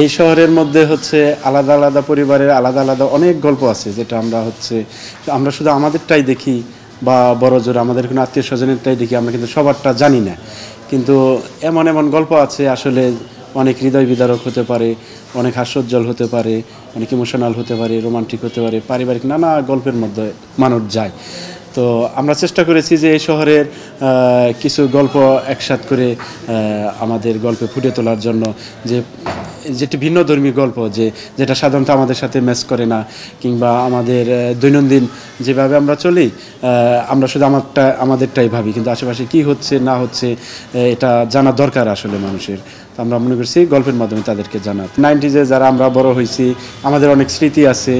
এই শহরের মধ্যে হচ্ছে আলাদা আলাদা পরিবারের আলাদা আলাদা অনেক গল্প আছে, যেটা আমরা শুধু আমাদেরটাই দেখি বা বড় জোর আমাদের কোনো আত্মীয় স্বজনেরটাই দেখি, আমরা কিন্তু সবারটা জানি না। কিন্তু এমন এমন গল্প আছে আসলে অনেক হৃদয় বিদারক হতে পারে, অনেক হাস্যোজ্জ্বল হতে পারে, অনেক ইমোশনাল হতে পারে, রোমান্টিক হতে পারে, পারিবারিক নানা গল্পের মধ্যে মানুষ যায়। তো আমরা চেষ্টা করেছি যে এই শহরের কিছু গল্প একসাথ করে আমাদের গল্পে ফুটিয়ে তোলার জন্য, যেটি ভিন্ন ধর্মী গল্প, যেটা সাধারণত আমাদের সাথে ম্যাচ করে না, কিংবা আমাদের দৈনন্দিন যেভাবে আমরা চলি আমরা শুধু আমাদেরটাই ভাবি, কিন্তু আশেপাশে কি হচ্ছে না হচ্ছে এটা জানা দরকার আসলে মানুষের। আমরা মনে করছি গল্পের মাধ্যমে তাদেরকে জানাতে। 90s যারা আমরা বড় হয়েছি, আমাদের অনেক স্মৃতি আছে,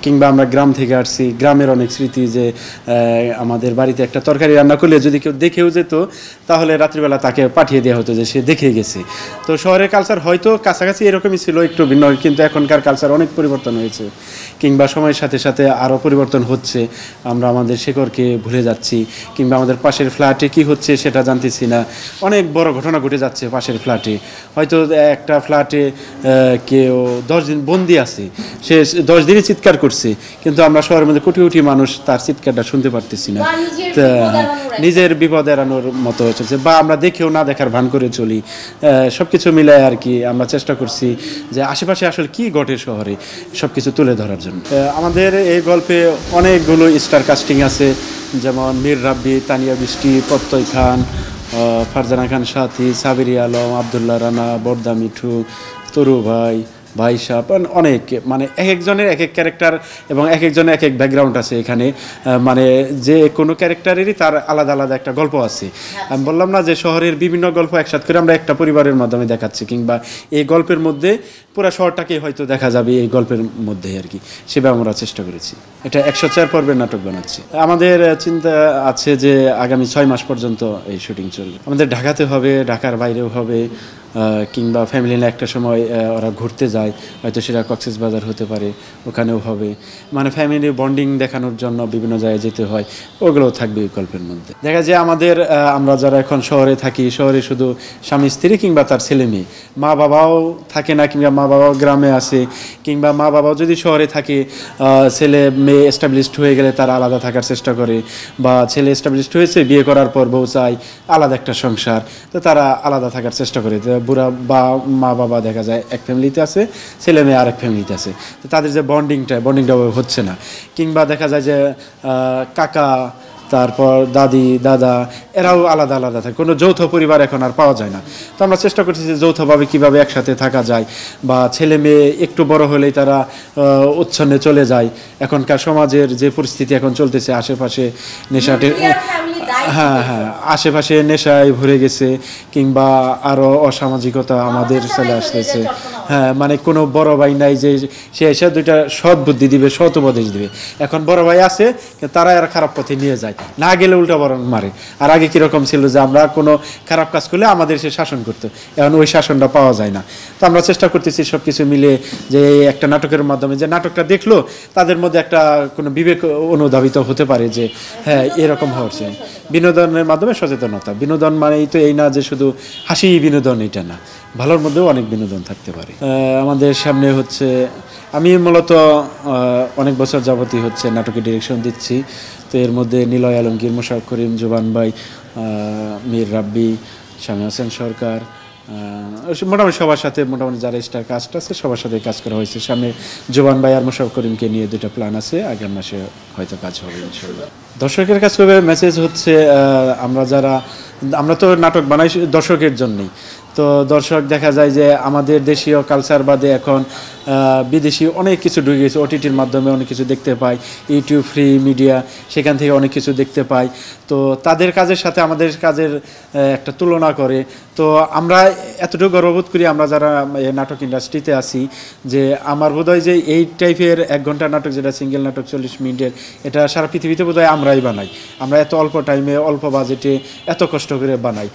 কিংবা আমরা গ্রাম থেকে আসছি, গ্রামের অনেক স্মৃতি, যে আমাদের বাড়িতে একটা তরকারি রান্না করলে যদি কেউ দেখেও যেত তাহলে রাত্রিবেলা তাকে পাঠিয়ে দেওয়া হতো যে সে দেখে গেছে। তো শহরের কালচার হয়তো কাছাকাছি এরকমই ছিল, একটু ভিন্ন, কিন্তু এখনকার কালচার অনেক পরিবর্তন হয়েছে, কিংবা সময়ের সাথে সাথে আরও পরিবর্তন হচ্ছে। আমরা আমাদের শেকড়কে ভুলে যাচ্ছি, কিংবা আমাদের পাশের ফ্ল্যাটে কি হচ্ছে সেটা জানতেছি না। অনেক বড় ঘটনা ঘটে যাচ্ছে পাশের ফ্ল্যাটে, হয়তো একটা ফ্ল্যাটে কেউ 10 দিন বন্দি আছে, সে 10 দিনই চিৎকার করছে, কিন্তু আমরা শহরের মধ্যে কোটি কোটি মানুষ তার চিৎকারটা শুনতে পারতেছি না। নিজের বিপদ এড়ানোর মতো হচ্ছে, বা আমরা দেখেও না দেখার ভান করে চলি। সব কিছু মিলায় আর কি আমরা চেষ্টা করছি যে আশেপাশে আসলে কি ঘটে শহরে সব কিছু তুলে ধরার জন্য। আমাদের এই গল্পে অনেকগুলো স্টার কাস্টিং আছে, যেমন মীর রাব্বি, তানিয়া বৃষ্টি, প্রত্যয় খান, ফারজানা খান সাথী, সাবিরি আলম, আবদুল্লাহ রানা, বর্দা মিঠু, তরু ভাই, ভাই সাহেব, অনেক, মানে এক একজনের এক এক ক্যারেক্টার এবং এক একজনের এক এক ব্যাকগ্রাউন্ড আছে এখানে। মানে যে কোনো ক্যারেক্টারেরই তার আলাদা আলাদা একটা গল্প আছে। আমি বললাম না যে শহরের বিভিন্ন গল্প একসাথে করে আমরা একটা পরিবারের মাধ্যমে দেখাচ্ছি, কিংবা এই গল্পের মধ্যে পুরো শহরটাকে হয়তো দেখা যাবে এই গল্পের মধ্যে আর কি, সেভাবে আমরা চেষ্টা করেছি। এটা 104 পর্বের নাটক বানাচ্ছি। আমাদের চিন্তা আছে যে আগামী 6 মাস পর্যন্ত এই শুটিং চলবে। আমাদের ঢাকাতে হবে, ঢাকার বাইরেও হবে, কিংবা ফ্যামিলি নিয়ে একটা সময় ওরা ঘুরতে যায়, হয়তো সেটা কক্সবাজার হতে পারে, ওখানেও হবে। মানে ফ্যামিলি বন্ডিং দেখানোর জন্য বিভিন্ন জায়গায় যেতে হয়, ওগুলোও থাকবে এই গল্পের মধ্যে। দেখা যায় আমরা যারা এখন শহরে থাকি, শহরে শুধু স্বামী স্ত্রী কিংবা তার ছেলে মেয়ে, মা বাবাও থাকে না, কিংবা মা বাবাও গ্রামে আসে, কিংবা মা বাবাও যদি শহরে থাকে, ছেলে মেয়ে এস্টাবলিশড হয়ে গেলে তারা আলাদা থাকার চেষ্টা করে, বা ছেলে এস্টাবলিশড হয়েছে, বিয়ে করার পর বউ চায় আলাদা একটা সংসার, তো তারা আলাদা থাকার চেষ্টা করে। বুড়া বা মা বাবা দেখা যায় এক ফ্যামিলিতে আছে, ছেলে মেয়ে আরেক ফ্যামিলিতে আছে, তো তাদের যে বন্ডিংটা হচ্ছে না। কিংবা দেখা যায় যে কাকা, তারপর দাদি দাদা, এরাও আলাদা আলাদা থাকে, কোনো যৌথ পরিবার এখন আর পাওয়া যায় না। তো আমরা চেষ্টা করছি যে যৌথভাবে কীভাবে একসাথে থাকা যায়, বা ছেলে মেয়ে একটু বড় হলেই তারা উচ্ছন্নে চলে যায়। এখনকার সমাজের যে পরিস্থিতি এখন চলতেছে, আশেপাশে নেশাটে, হ্যাঁ, আশেপাশে নেশায় ভরে গেছে, কিংবা আরও অসামাজিকতা আমাদের চলে আসতেছে। হ্যাঁ, মানে কোনো বড় ভাই নাই যে সে এসে দুইটা সৎ বুদ্ধি দিবে, সৎ উপদেশ দিবে। এখন বড় ভাই আছে, তারা আর খারাপ পথে নিয়ে যায়, না গেলে উল্টা বরং মারে। আর আগে কীরকম ছিল যে আমরা কোনো খারাপ কাজ করলে আমাদের সে শাসন করতো, এখন ওই শাসনটা পাওয়া যায় না। তো আমরা চেষ্টা করতেছি সব কিছু মিলে যে একটা নাটকের মাধ্যমে, যে নাটকটা দেখলো তাদের মধ্যে একটা কোনো বিবেক অনুধাবিত হতে পারে যে হ্যাঁ এরকম হওয়ার চাই। বিনোদনের মাধ্যমে সচেতনতা, বিনোদন মানেই তো এই না যে শুধু হাসি বিনোদন, এটা না, ভালোর মধ্যেও অনেক বিনোদন থাকতে পারে। আমাদের সামনে হচ্ছে, আমি মূলত অনেক বছর যাবতই হচ্ছে নাটকে ডিরেকশন দিচ্ছি। তো এর মধ্যে নিলয় আলমগীর, মোশাররফ করিম, জুবান ভাই, মীর রাব্বি, শামীম হোসেন সরকার, মোটামুটি সবার সাথে, মোটামুটি যারা স্টার কাস্ট আছে সবার সাথে কাজ করা হয়েছে। সামনে জুবান ভাই আর মোশাররফ করিমকে নিয়ে 2টা প্ল্যান আছে, আগামী মাসে হয়তো কাজ হবে ইনশাআল্লাহ। দর্শকের কাছে মেসেজ হচ্ছে, আমরা তো নাটক বানাই দর্শকের জন্যই। তো দর্শক দেখা যায় যে আমাদের দেশীয় কালচার বাদে এখন বিদেশি অনেক কিছু ঢুকে গেছে, ওটিটির মাধ্যমে অনেক কিছু দেখতে পাই, ইউটিউব ফ্রি মিডিয়া, সেখান থেকে অনেক কিছু দেখতে পাই। তো তাদের কাজের সাথে আমাদের কাজের একটা তুলনা করে। তো আমরা এতটুকু গর্ববোধ করি, আমরা যারা নাটক ইন্ডাস্ট্রিতে আছি, যে আমার বোধহয় যে এই টাইপের 1 ঘন্টার নাটক, যেটা সিঙ্গেল নাটক 40 মিনিটের, এটা সারা পৃথিবীতে বোধহয় আমরাই বানাই। আমরা এত অল্প টাইমে, অল্প বাজেটে এত কষ্ট করে বানাই।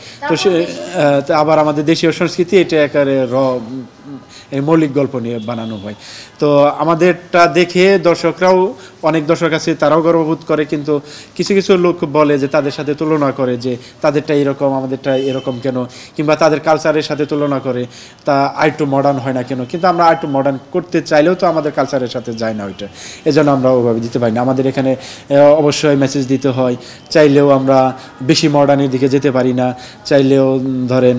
তো আবার আমাদের দেশীয় সংস্কৃতি, এটা একেবারে এই মৌলিক গল্প নিয়ে বানানো হয়। তো আমাদেরটা দেখে দর্শকরাও, অনেক দর্শক আছে তারাও গর্ববোধ করে, কিন্তু কিছু কিছু লোক বলে যে তাদের সাথে তুলনা করে যে তাদেরটা এরকম আমাদেরটা এরকম কেন, কিংবা তাদের কালচারের সাথে তুলনা করে তা আরেকটু মডার্ন হয় না কেন। কিন্তু আমরা আরেকটু মডার্ন করতে চাইলেও তো আমাদের কালচারের সাথে যায় না ওইটা, এজন্য আমরা ওভাবে দিতে পারি না। আমাদের এখানে অবশ্যই মেসেজ দিতে হয়, চাইলেও আমরা বেশি মডার্নের দিকে যেতে পারি না, চাইলেও ধরেন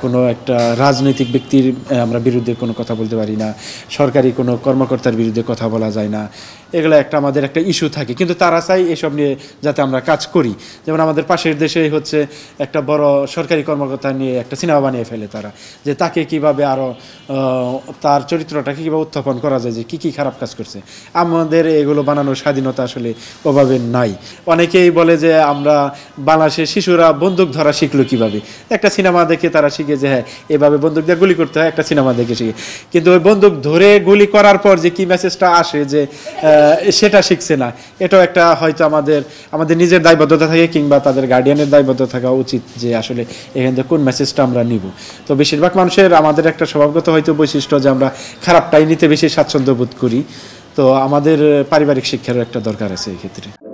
কোনো একটা রাজনৈতিক ব্যক্তির আমরা বিরুদ্ধে কোনো কথা বলতে পারি না, সরকারি কোনো কর্মকর্তার বিরুদ্ধে কথা বলা যায় না। এগুলো একটা আমাদের একটা ইস্যু থাকে, কিন্তু তারা চাই এসব নিয়ে যাতে আমরা কাজ করি। যেমন আমাদের পাশের দেশে হচ্ছে একটা বড় সরকারি কর্মকর্তা নিয়ে একটা সিনেমা বানিয়ে ফেলে তারা, যে তাকে কিভাবে আরও তার চরিত্রটাকে কীভাবে উত্থাপন করা যায়, যে কী কী খারাপ কাজ করছে। আমাদের এগুলো বানানোর স্বাধীনতা আসলে ওভাবে নাই। অনেকেই বলে যে আমরা বাংলাদেশের শিশুরা বন্দুক ধরা শিখলো কীভাবে, একটা সিনেমা দেখে তারা শিখে যে হ্যাঁ এভাবে বন্দুক দিয়ে গুলি করতে হয়, একটা সিনেমা দেখে শিখে। কিন্তু ওই বন্দুক ধরে গুলি করার পর যে কী মেসেজটা আসে যে সেটা শিখছে না। এটাও একটা হয়তো আমাদের নিজের দায়বদ্ধতা থাকে, কিংবা তাদের গার্ডিয়ানের দায়বদ্ধতা থাকা উচিত যে আসলে এখান থেকে কোন মেসেজটা আমরা নিব। তো বেশিরভাগ মানুষের আমাদের একটা স্বভাবগত হয়তো বৈশিষ্ট্য যে আমরা খারাপটাই নিতে বেশি স্বাচ্ছন্দ্য বোধ করি। তো আমাদের পারিবারিক শিক্ষারও একটা দরকার আছে এই ক্ষেত্রে।